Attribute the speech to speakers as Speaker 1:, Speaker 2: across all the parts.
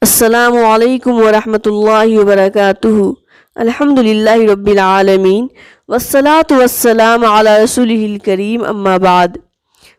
Speaker 1: السلام علیکم ورحمۃ اللہ وبرکاتہ۔ الحمدللہ رب العالمین والصلاة والسلام علی رسولہ الکریم، اما بعد۔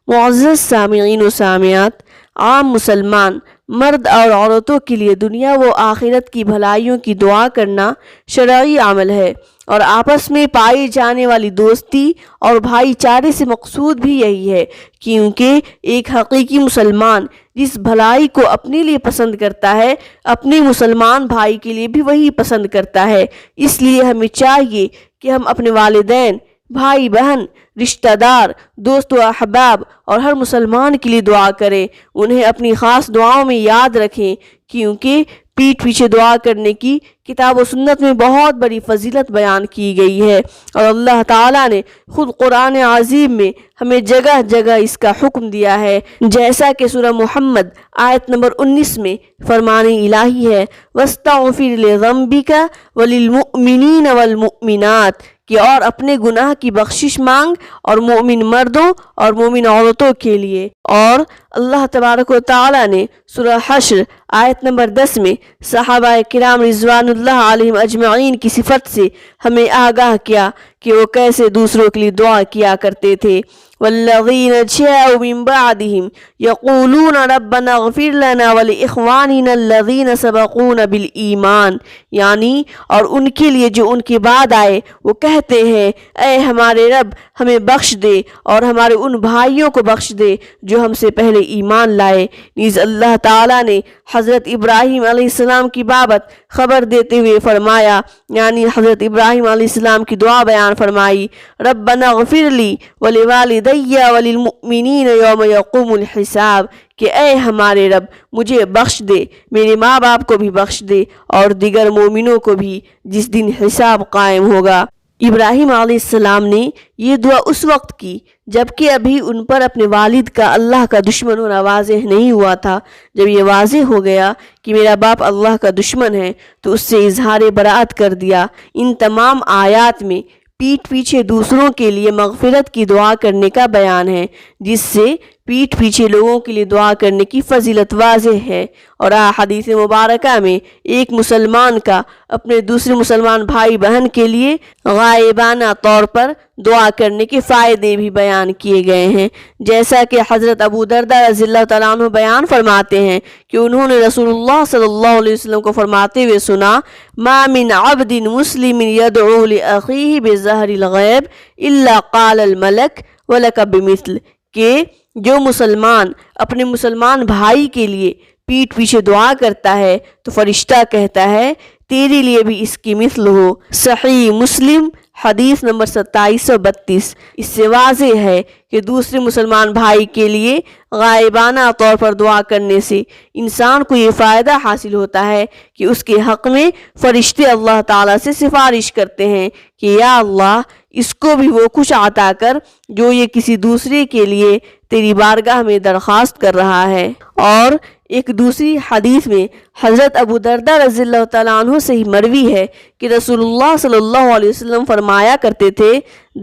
Speaker 1: معزز سامعین و سامعات، عام مسلمان مرد اور عورتوں کے لیے دنیا و آخرت کی بھلائیوں کی دعا کرنا شرعی عمل ہے، اور آپس میں پائی جانے والی دوستی اور بھائی چارے سے مقصود بھی یہی ہے، کیونکہ ایک حقیقی مسلمان جس بھلائی کو اپنے لیے پسند کرتا ہے، اپنے مسلمان بھائی کے لیے بھی وہی پسند کرتا ہے۔ اس لیے ہمیں چاہیے کہ ہم اپنے والدین، بھائی بہن، رشتہ دار، دوست و احباب اور ہر مسلمان کے لیے دعا کریں، انہیں اپنی خاص دعاؤں میں یاد رکھیں، کیونکہ پیٹھ پیچھے دعا کرنے کی کتاب و سنت میں بہت بڑی فضیلت بیان کی گئی ہے، اور اللہ تعالیٰ نے خود قرآن عظیم میں ہمیں جگہ جگہ اس کا حکم دیا ہے، جیسا کہ سورہ محمد آیت نمبر 19 میں فرمان الہی ہے، وَاسْتَغْفِرْ لِذَنْبِكَ وَلِلْمُؤْمِنِينَ وَالْمُؤْمِنَاتِ، کہ اور اپنے گناہ کی بخشش مانگ اور مومن مردوں اور مومن عورتوں کے لیے۔ اور اللہ تبارک و تعالیٰ نے سورہ حشر آیت نمبر 10 میں صحابہ کرام رضوان اللہ علیہم اجمعین کی صفت سے ہمیں آگاہ کیا کہ وہ کیسے دوسروں کے لیے دعا کیا کرتے تھے۔ وَالَّذِينَ جَاءُوا مِن بَعْدِهِمْ يَقُولُونَ رَبَّنَا اغْفِرْ لَنَا وَلِإِخْوَانِنَا الَّذِينَ سَبَقُونَا بِالْإِيمَانِ، یعنی اور ان کے لیے جو ان کے بعد آئے، وہ کہتے ہیں، اے ہمارے رب ہمیں بخش دے اور ہمارے ان بھائیوں کو بخش دے جو ہم سے پہلے ایمان لائے۔ نیز اللہ تعالیٰ نے حضرت ابراہیم علیہ السلام کی بابت خبر دیتے ہوئے فرمایا، یعنی حضرت ابراہیم علیہ السلام کی دعا بیان فرمائی، ربنا اغفر لی ولوالدی وللمؤمنین یوم یقوم الحساب، کہ اے ہمارے رب مجھے بخش دے، میرے ماں باپ کو بھی بخش دے اور دیگر مومنوں کو بھی جس دن حساب قائم ہوگا۔ ابراہیم علیہ السلام نے یہ دعا اس وقت کی جبکہ ابھی ان پر اپنے والد کا اللہ کا دشمن ہونا واضح نہیں ہوا تھا۔ جب یہ واضح ہو گیا کہ میرا باپ اللہ کا دشمن ہے تو اس سے اظہار برات کر دیا۔ ان تمام آیات میں پیٹھ پیچھے دوسروں کے لیے مغفرت کی دعا کرنے کا بیان ہے، جس سے پیٹھ پیچھے لوگوں کے لیے دعا کرنے کی فضیلت واضح ہے، اور حدیث مبارکہ میں ایک مسلمان کا اپنے دوسرے مسلمان بھائی بہن کے لیے غائبانہ طور پر دعا کرنے کے فائدے بھی بیان کیے گئے ہیں، جیسا کہ حضرت ابو درداء رضی اللہ تعالیٰ عنہ بیان فرماتے ہیں کہ انہوں نے رسول اللہ صلی اللہ علیہ وسلم کو فرماتے ہوئے سنا، ما من عبد مسلم يدعو لأخیہ بظہر الغیب الا قال الملک ولک بمثل، کہ جو مسلمان اپنے مسلمان بھائی کے لیے پیٹھ پیچھے دعا کرتا ہے تو فرشتہ کہتا ہے تیرے لیے بھی اس کی مثل ہو۔ صحیح مسلم حدیث نمبر 2732۔ اس سے واضح ہے کہ دوسرے مسلمان بھائی کے لیے غائبانہ طور پر دعا کرنے سے انسان کو یہ فائدہ حاصل ہوتا ہے کہ اس کے حق میں فرشتے اللہ تعالیٰ سے سفارش کرتے ہیں کہ یا اللہ اس کو بھی وہ کچھ عطا کر جو یہ کسی دوسرے کے لیے تیری بارگاہ میں درخواست کر رہا ہے۔ اور ایک دوسری حدیث میں حضرت ابو درداء رضی اللہ تعالیٰ عنہ سے ہی مروی ہے کہ رسول اللہ صلی اللہ علیہ وسلم فرمایا کرتے تھے،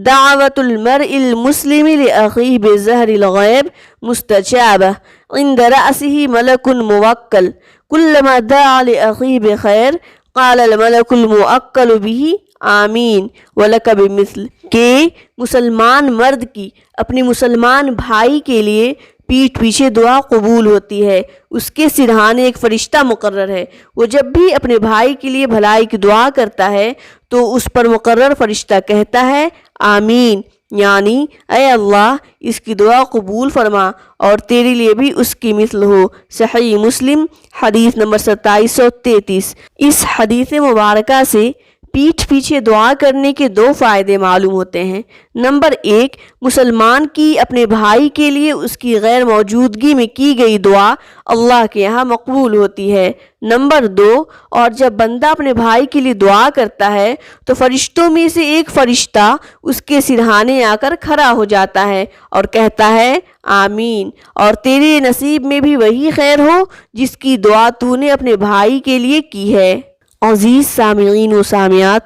Speaker 1: دعوت المرء المسلم لأخیہ بظہر الغیب مستجابہ عند رأسہ ملک موکل کلما دعا لأخیہ بخیر قال الملک الموکل بہ آمین ولک بمثل، کہ مسلمان مرد کی اپنے مسلمان بھائی کے لیے پیٹھ پیچھے دعا قبول ہوتی ہے، اس کے سرہانے ایک فرشتہ مقرر ہے، وہ جب بھی اپنے بھائی کے لیے بھلائی کی دعا کرتا ہے تو اس پر مقرر فرشتہ کہتا ہے آمین، یعنی اے اللہ اس کی دعا قبول فرما اور تیرے لیے بھی اس کی مثل ہو۔ صحیح مسلم حدیث نمبر 2733۔ اس حدیث مبارکہ سے پیٹھ پیچھے دعا کرنے کے دو فائدے معلوم ہوتے ہیں۔ نمبر 1، مسلمان کی اپنے بھائی کے لیے اس کی غیر موجودگی میں کی گئی دعا اللہ کے یہاں مقبول ہوتی ہے۔ نمبر 2، اور جب بندہ اپنے بھائی کے لیے دعا کرتا ہے تو فرشتوں میں سے ایک فرشتہ اس کے سرہانے آ کر کھڑا ہو جاتا ہے اور کہتا ہے آمین، اور تیرے نصیب میں بھی وہی خیر ہو جس کی دعا تو نے اپنے بھائی کے لیے کی ہے۔ عزیز سامعین و سامعات،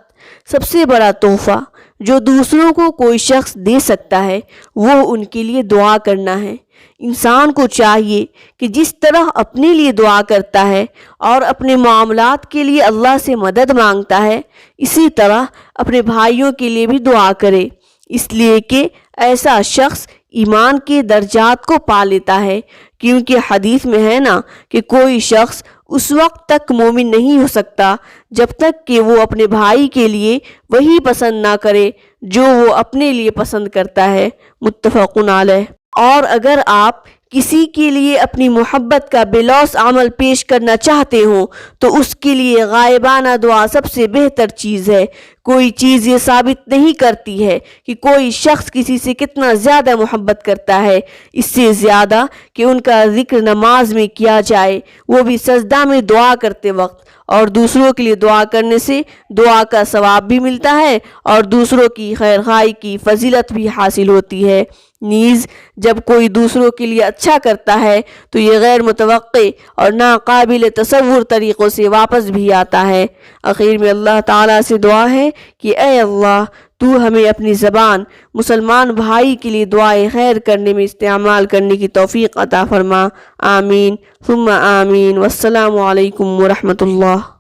Speaker 1: سب سے بڑا تحفہ جو دوسروں کو کوئی شخص دے سکتا ہے وہ ان کے لیے دعا کرنا ہے۔ انسان کو چاہیے کہ جس طرح اپنے لیے دعا کرتا ہے اور اپنے معاملات کے لیے اللہ سے مدد مانگتا ہے، اسی طرح اپنے بھائیوں کے لیے بھی دعا کرے، اس لیے کہ ایسا شخص ایمان کے درجات کو پا لیتا ہے، کیونکہ حدیث میں ہے نا کہ کوئی شخص اس وقت تک مومن نہیں ہو سکتا جب تک کہ وہ اپنے بھائی کے لیے وہی پسند نہ کرے جو وہ اپنے لیے پسند کرتا ہے، متفق علیہ۔ اور اگر آپ کسی کے لیے اپنی محبت کا بے لوث عمل پیش کرنا چاہتے ہوں تو اس کے لیے غائبانہ دعا سب سے بہتر چیز ہے۔ کوئی چیز یہ ثابت نہیں کرتی ہے کہ کوئی شخص کسی سے کتنا زیادہ محبت کرتا ہے، اس سے زیادہ کہ ان کا ذکر نماز میں کیا جائے، وہ بھی سجدہ میں دعا کرتے وقت، اور دوسروں کے لیے دعا کرنے سے دعا کا ثواب بھی ملتا ہے اور دوسروں کی خیرخواہی کی فضیلت بھی حاصل ہوتی ہے۔ نیز جب کوئی دوسروں کے لیے اچھا کرتا ہے تو یہ غیر متوقع اور ناقابل تصور طریقوں سے واپس بھی آتا ہے۔ آخر میں اللہ تعالیٰ سے دعا ہے کہ اے اللہ، تو ہمیں اپنی زبان مسلمان بھائی کے لیے دعائے خیر کرنے میں استعمال کرنے کی توفیق عطا فرما۔ آمین ثم آمین۔ والسلام علیکم ورحمۃ اللہ۔